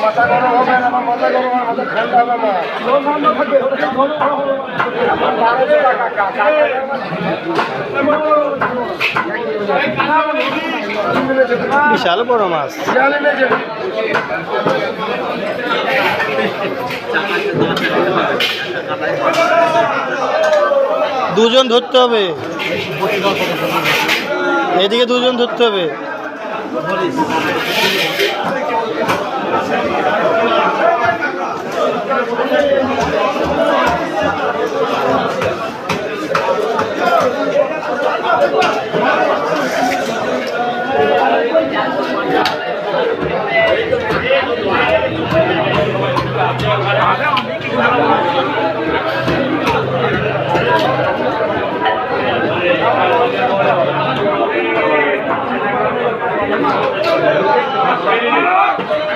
মাথা গরম হবে না, আমার মাথা গরম আর মাথা ঠান্ডা হবে না। বিশাল বড় মাছ। দুজন ধরতে হবে, এদিকে দুজন ধরতে হবে।